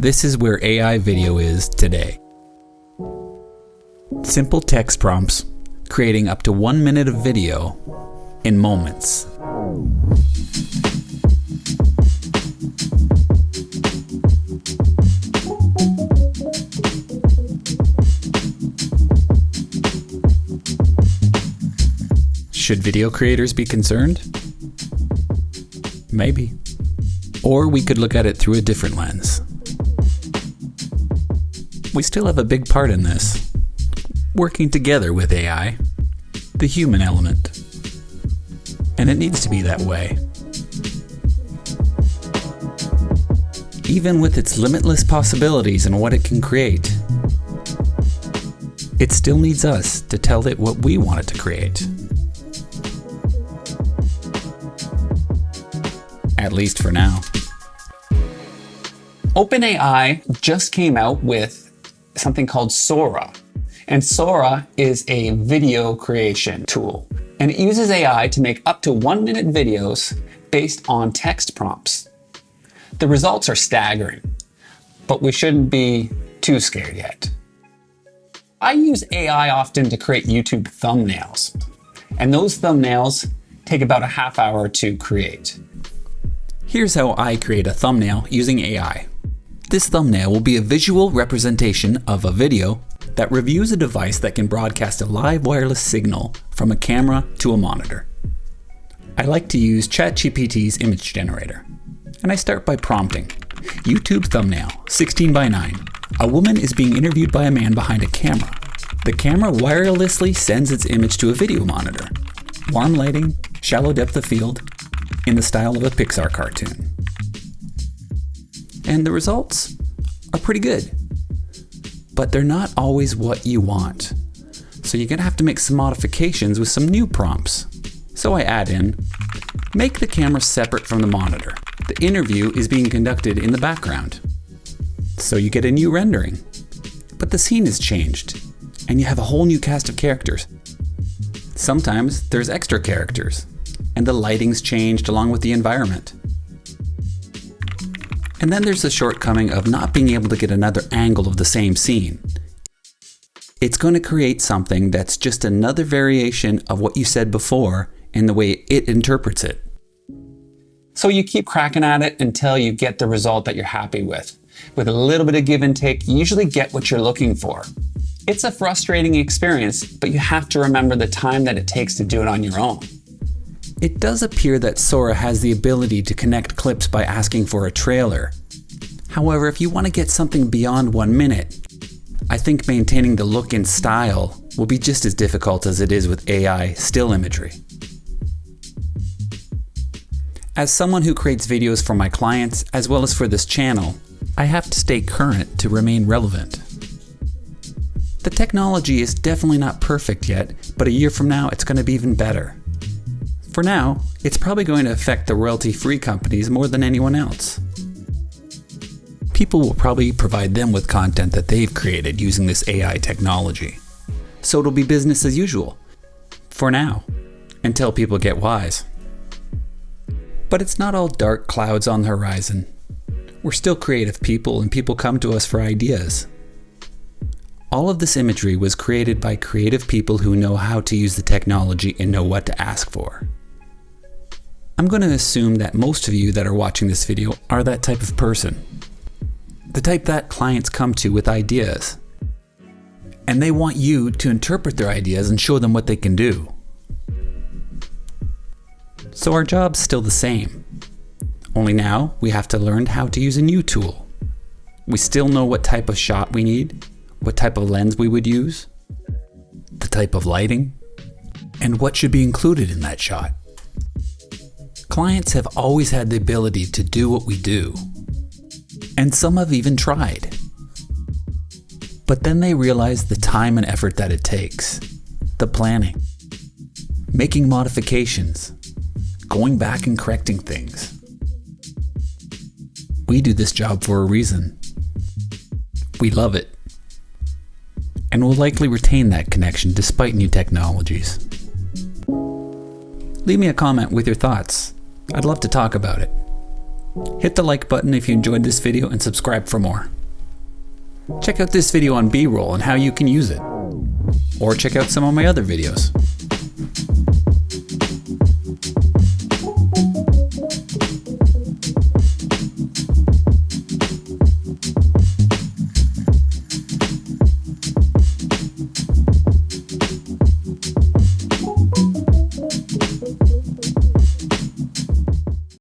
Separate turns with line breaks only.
This is where AI video is today. Simple text prompts, creating up to 1 minute of video in moments. Should video creators be concerned? Maybe. Or we could look at it through a different lens. We still have a big part in this, working together with AI, the human element. And it needs to be that way. Even with its limitless possibilities and what it can create, it still needs us to tell it what we want it to create. At least for now. OpenAI just came out with something called Sora. And Sora is a video creation tool. And it uses AI to make up to 1 minute videos based on text prompts. The results are staggering, but we shouldn't be too scared yet. I use AI often to create YouTube thumbnails. And those thumbnails take about a half hour to create. Here's how I create a thumbnail using AI. This thumbnail will be a visual representation of a video that reviews a device that can broadcast a live wireless signal from a camera to a monitor. I like to use ChatGPT's image generator. And I start by prompting, YouTube thumbnail, 16 by 9. A woman is being interviewed by a man behind a camera. The camera wirelessly sends its image to a video monitor. Warm lighting, shallow depth of field, in the style of a Pixar cartoon. And the results are pretty good, but they're not always what you want. So you're gonna have to make some modifications with some new prompts. So I add in, make the camera separate from the monitor. The interview is being conducted in the background. So you get a new rendering, but the scene is changed and you have a whole new cast of characters. Sometimes there's extra characters, and the lighting's changed along with the environment. And then there's the shortcoming of not being able to get another angle of the same scene. It's going to create something that's just another variation of what you said before and the way it interprets it. So you keep cracking at it until you get the result that you're happy with. With a little bit of give and take, you usually get what you're looking for. It's a frustrating experience, but you have to remember the time that it takes to do it on your own. It does appear that Sora has the ability to connect clips by asking for a trailer. However, if you want to get something beyond 1 minute, I think maintaining the look and style will be just as difficult as it is with AI still imagery. As someone who creates videos for my clients as well as for this channel, I have to stay current to remain relevant. The technology is definitely not perfect yet, but a year from now it's going to be even better. For now, it's probably going to affect the royalty-free companies more than anyone else. People will probably provide them with content that they've created using this AI technology. So it'll be business as usual. For now, until people get wise. But it's not all dark clouds on the horizon. We're still creative people and people come to us for ideas. All of this imagery was created by creative people who know how to use the technology and know what to ask for. I'm going to assume that most of you that are watching this video are that type of person. The type that clients come to with ideas. And they want you to interpret their ideas and show them what they can do. So our job's still the same. Only now we have to learn how to use a new tool. We still know what type of shot we need, what type of lens we would use, the type of lighting, and what should be included in that shot. Clients have always had the ability to do what we do, and some have even tried. But then they realize the time and effort that it takes, the planning, making modifications, going back and correcting things. We do this job for a reason. We love it. And will likely retain that connection despite new technologies. Leave me a comment with your thoughts. I'd love to talk about it. Hit the like button if you enjoyed this video and subscribe for more. Check out this video on B-roll and how you can use it. Or check out some of my other videos.